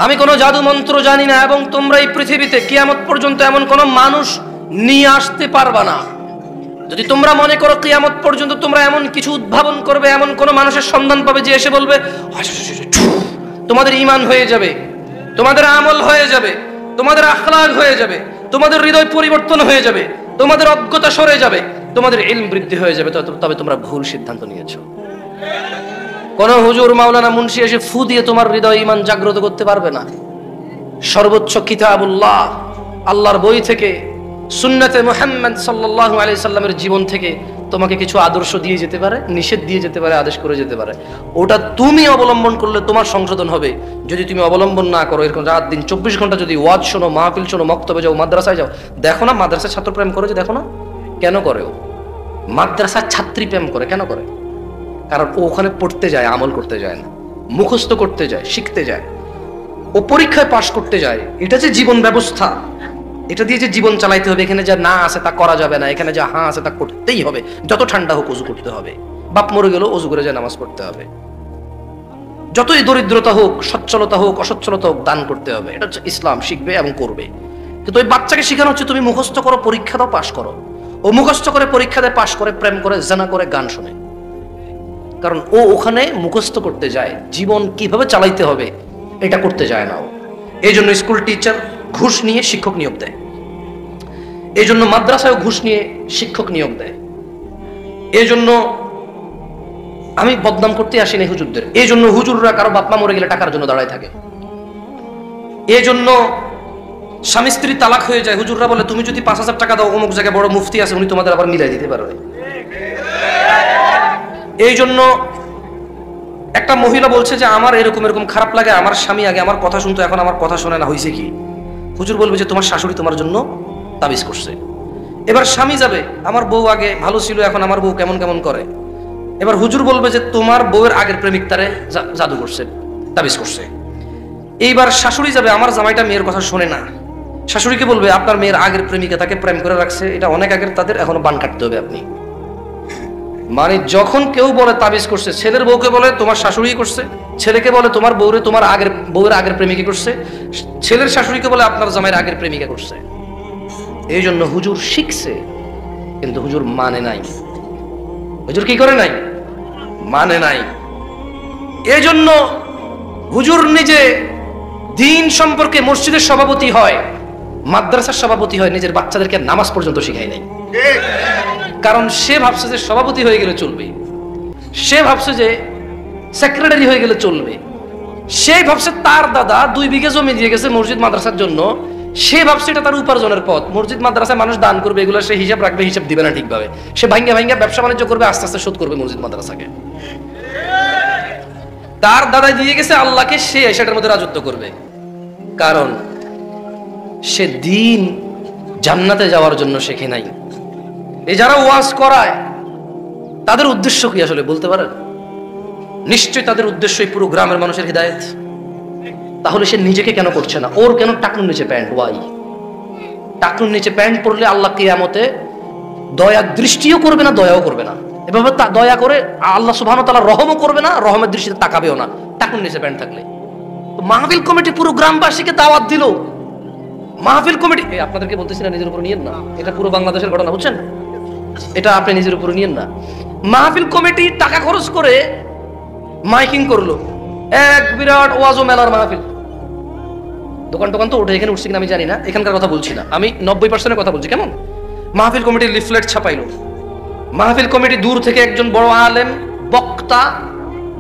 আমি কোনো জাদু মন্ত্র জানি না, এবং তোমরা এই পৃথিবীতে কিয়ামত পর্যন্ত এমন কোনো মানুষ নিয়ে আসতে পারবা না। যদি তোমরা মনে করো কিয়ামত পর্যন্ত তোমরা এমন কিছু উদ্ভাবন করবে, এমন কোনো মানুষের সন্ধান পাবে যে এসে বলবে, তোমাদের ঈমান হয়ে যাবে, তোমাদের আমল হয়ে যাবে, তোমাদের আখলাক হয়ে যাবে, তোমাদের হৃদয় পরিবর্তন হয়ে যাবে, তোমাদের অজ্ঞতা সরে যাবে, তোমাদের ইলম বৃদ্ধি হয়ে যাবে, তবে তোমরা ভুল সিদ্ধান্ত নিয়েছো। কোন হুজুর মাওলানা মুন্সি এসে ফু দিয়ে তোমার হৃদয় ঈমান জাগ্রত করতে পারবে না। সর্বোচ্চ কিতাবুল্লাহ, আল্লাহর বই থেকে, সুন্নতে মুহাম্মদ সাল্লাল্লাহু আলাইহি সাল্লামের জীবন থেকে তোমাকে কিছু আদর্শ দিয়ে যেতে পারে, নিষেধ দিয়ে যেতে পারে, আদেশ করে যেতে পারে। ওটা তুমি অবলম্বন করলে তোমার সংশোধন হবে। যদি তুমি অবলম্বন না করো, এরকম রাত দিন 24 ঘন্টা যদি ওয়াজ শোনো, মাহফিল শোনো, মক্তবে যাও, মাদ্রাসায় যাও, দেখো না মাদ্রাসার ছাত্র প্রেম করে, যে দেখো না কেন করে, ও মাদ্রাসার ছাত্রী প্রেম করে কেন করে? কারণ ও ওখানে পড়তে যায়, আমল করতে যায় না, মুখস্থ করতে যায়, শিখতে যায়, ও পরীক্ষায় পাশ করতে যায়। এটা যে জীবন ব্যবস্থা, এটা দিয়ে যে জীবন চালাইতে হবে, এখানে যা না আছে তা করা যাবে না, এখানে যা হ্যাঁ আছে তা করতেই হবে। যত ঠান্ডা হোক অজু করতে হবে, বাপ মরে গেল অজু করে যায় নামাজ পড়তে হবে, যতই দরিদ্রতা হোক, সচ্ছলতা হোক, অসচ্ছলতা হোক, দান করতে হবে। এটা হচ্ছে ইসলাম, শিখবে এবং করবে। কিন্তু ওই বাচ্চাকে শেখানো হচ্ছে তুমি মুখস্থ করো, পরীক্ষা দাও, পাশ করো। ও মুখস্থ করে, পরীক্ষা দেয়, পাশ করে, প্রেম করে, জানা করে, গান শোনে। কারণ ও ওখানে মুখস্থ করতে যায়, জীবন কিভাবে চালাইতে হবে এটা করতে যায় না ও। এই জন্য স্কুল টিচার ঘুষ নিয়ে শিক্ষক নিয়োগ দেয়, এই জন্য মাদ্রাসায় ঘুষ নিয়ে শিক্ষক নিয়োগ দেয়। এই জন্য আমি বদনাম করতে আসি না হুজুরদের, এই জন্য হুজুররা কারো বাপমা মরে গেলে টাকার জন্য দাঁড়ায় থাকে। এই জন্য স্বামী স্ত্রী তালাক হয়ে যায়, হুজুররা বলে তুমি যদি 5,000 টাকা দাও, অমুক জায়গায় বড় মুফতি আছে, উনি তোমাদের আবার মিলাই দিতে পারবে। এই জন্য একটা মহিলা বলছে যে আমার এরকম এরকম খারাপ লাগে, আমার স্বামী আগে আমার কথা শুনতো, এখন আমার কথা শোনে না, হয়েছে কি? হুজুর বলবে যে তোমার শাশুড়ি তোমার জন্য তাবিজ করছে। এবার স্বামী যাবে, আমার বউ আগে ভালো ছিল, এখন আমার বউ কেমন কেমন করে। এবার হুজুর বলবে যে তোমার বউয়ের আগের প্রেমিক তারে জাদু করছে, তাবিজ করছে। এইবার শাশুড়ি যাবে, আমার জামাইটা মেয়ের কথা শোনে না, শাশুড়িকে বলবে আপনার মেয়ের আগের প্রেমিকা তাকে প্রেম করে রাখছে, এটা অনেক আগের, তাদের এখনো বান কাটতে হবে আপনি। মানে যখন কেউ বলে তাবিজ করছে, ছেলের বউকে বলে তোমার শাশুড়ি করছে, ছেলেকে বলে তোমার বউরে তোমার বউয়ের আগের প্রেমিকা করছে, ছেলের শাশুড়িকে বলে আপনার জামাইয়ের আগের প্রেমিকা করছে। এই জন্য হুজুর শিখছে, কিন্তু হুজুর মানে নাই। হুজুর কি করে নাই? মানে নাই। এই জন্য হুজুর নিজে দিন সম্পর্কে মসজিদের সভাপতি হয়, মাদ্রাসার সভাপতি হয়, নিজের বাচ্চাদেরকে নামাজ পর্যন্ত শিখায় নাই। কারণ সে ভাবছে যে সভাপতি হয়ে গেলে চলবে, সে ভাবছে যে সেক্রেটারি হয়ে গেলে চলবে, সে ভাবছে তার দাদা 2 বিঘা জমি দিয়ে গেছে মসজিদ মাদ্রাসার জন্য, সে ভাবছে এটা তার উপার্জনের পথ, মসজিদ মাদ্রাসায় মানুষ দান করবে, এগুলো সে হিসাব রাখবে, হিসাব দিবে না ঠিকভাবে, সে ভাঙ্গা ভাঙ্গা ব্যবসা বাণিজ্য করবে, আস্তে আস্তে শোধ করবে মসজিদ মাদ্রাসাকে। তার দাদা দিয়ে গেছে আল্লাহকে, সে সেটার মধ্যে রাজত্ব করবে। কারণ সে দিন জান্নাতে যাওয়ার জন্য শেখে নাই। এই যারা ওয়াজ করায় তাদের উদ্দেশ্য কি আসলে বলতে পারেন? নিশ্চয়ই তাদের উদ্দেশ্যই পুরো গ্রামের মানুষের হিদায়াত। তাহলে সে নিজেকে কেন করছে না? ওর কেন টাকনুর নিচে প্যান্ট? ওয়াই? টাকনুর নিচে প্যান্ট পরলে আল্লাহ কিয়ামতে দয়া দৃষ্টিও করবে না, দয়াও করবে না। এভাবে দয়া করে আল্লাহ সুবহানাহু ওয়া তাআলা রহমও করবে না, রহমের দৃষ্টিতে তাকাবেও না টাকনুর নিচে প্যান্ট থাকলে। মাহফিল কমিটি পুরো গ্রামবাসীকে দাওয়াত দিল। মাহফিল কমিটি, আপনাদেরকে বলতেছি না নিজের উপর নিয়েন না, এটা পুরো বাংলাদেশের ঘটনা, বুঝছেন? এটা আপনি নিজের উপর নিয়েন না। মাহফিল কমিটি টাকা খরচ করে মাইকিং করলো, এক বিরাট ওয়াজ ও মেলার মাহফিল। দোকান টোকান তো ওঠে, এখানে উঠছে কিনা আমি জানি না, এখানকার কথা বলছি না, আমি 90% কথা বলছি। কেমন মাহফিল কমিটির লিফলেট ছাপাইলো। মাহফিল কমিটি দূর থেকে একজন বড় আলেম বক্তা,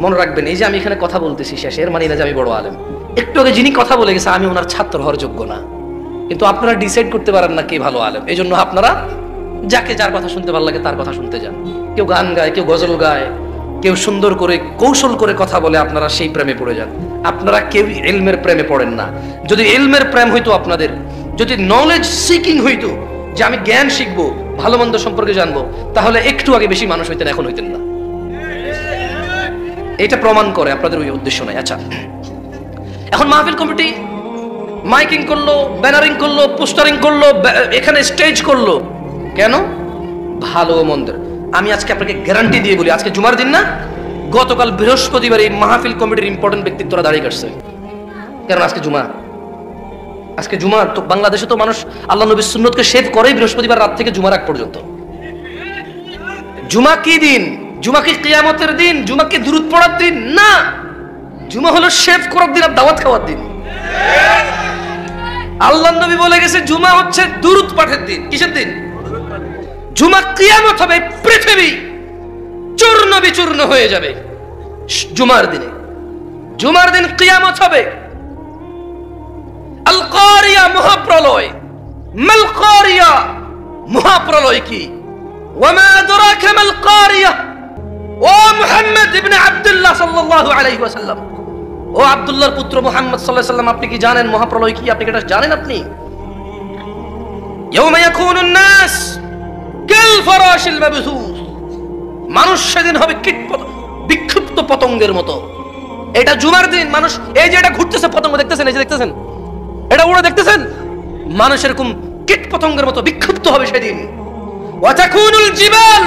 মনে রাখবেন এই যে আমি এখানে কথা বলতেছি শেষে এর মানে না যে আমি বড় আলেম। একটু আগে যিনি কথা বলে গেছে আমি ওনার ছাত্র হওয়ার যোগ্য না, কিন্তু আপনারা ডিসাইড করতে পারেন না কে ভালো আলেম। এই জন্য আপনারা যাকে যার কথা শুনতে ভালো লাগে তার কথা শুনতে যান। কেউ গান গায়, কেউ গজল গায়, কেউ সুন্দর করে কৌশল করে কথা বলে, আপনারা সেই প্রেমে পড়ে যান। আপনারা কেউ ইলমের প্রেমে পড়েন না। যদি ইলমের প্রেম হইতো আপনাদের, যদি নলেজ সিকিং হইতো, যে আমি জ্ঞান শিখবো, ভালো মন্দ সম্পর্কে জানবো, তাহলে একটু আগে বেশি মানুষ হইতেন, এখন হইতেন না। এটা প্রমাণ করে আপনাদের ওই উদ্দেশ্য নাই। আচ্ছা, এখন মাহফিল কমিটি মাইকিং করলো, ব্যানারিং করলো, পোস্টারিং করলো, এখানে স্টেজ করলো। কেন? ভালো মন্দের। আমি আজকে আপনাকে গ্যারান্টি দিয়ে বলি, আজকে জুমার দিন না, গতকাল বৃহস্পতিবার এই মাহফিল কমিটির ইম্পর্টেন্ট ব্যক্তিত্বরা দাঁড়িয়ে কাটছে। কারণ আজকে জুমা। আজকে জুমা তো বাংলাদেশে তো মানুষ আল্লাহ নবীর সুন্নতকে শেভ করেই বৃহস্পতিবার রাত থেকে জুমার আগ পর্যন্ত। জুমা কি দিন? জুমা কি কিয়ামতের দিন? জুমা কি দুরূদ পড়ার দিন? না, জুমা হলো শেভ করার দিন আর দাওয়াত খাওয়ার দিন। আল্লাহ নবী বলে গেছে জুমা হচ্ছে দুরূদ পাঠের দিন। কিসের দিন? জুমা। কিয়ামত হবে, পৃথিবী চূর্ণ বিচূর্ণ হয়ে যাবে জুমার দিনে। জুমার দিন কিয়ামত হবে। আল কারিয়া, মহাপ্রলয়। মাল কারিয়া, মহাপ্রলয় কি? ওয়ামা আদরাকা মাল কারিয়া। ও মুহাম্মদ ইবনে আব্দুল্লাহ সাল্লাল্লাহু আলাইহি ওয়াসাল্লাম, ও আব্দুল্লাহর পুত্র মুহাম্মদ সাল্লাল্লাহু আলাইহি ওয়াসাল্লাম, আপনি কি জানেন মহাপ্রলয় কি? আপনি কি এটা জানেন? আপনি ইয়াউমা ইয়াকুনুন নাস কাল ফারাশিল মাবসুস, মানুষ সেদিন হবে বিক্ষিপ্ত পতঙ্গের মতো। এটা জুমার দিন। মানুষ এই যে এটা ঘুরতেছে পতঙ্গ, দেখতেছেন? এই যে দেখতেছেন, এটা উড়ে দেখতেছেন? মানুষ এরকম কীট পতঙ্গের মতো বিক্ষিপ্ত হবে সেদিন। ওয়া তাকুনুল জিবাল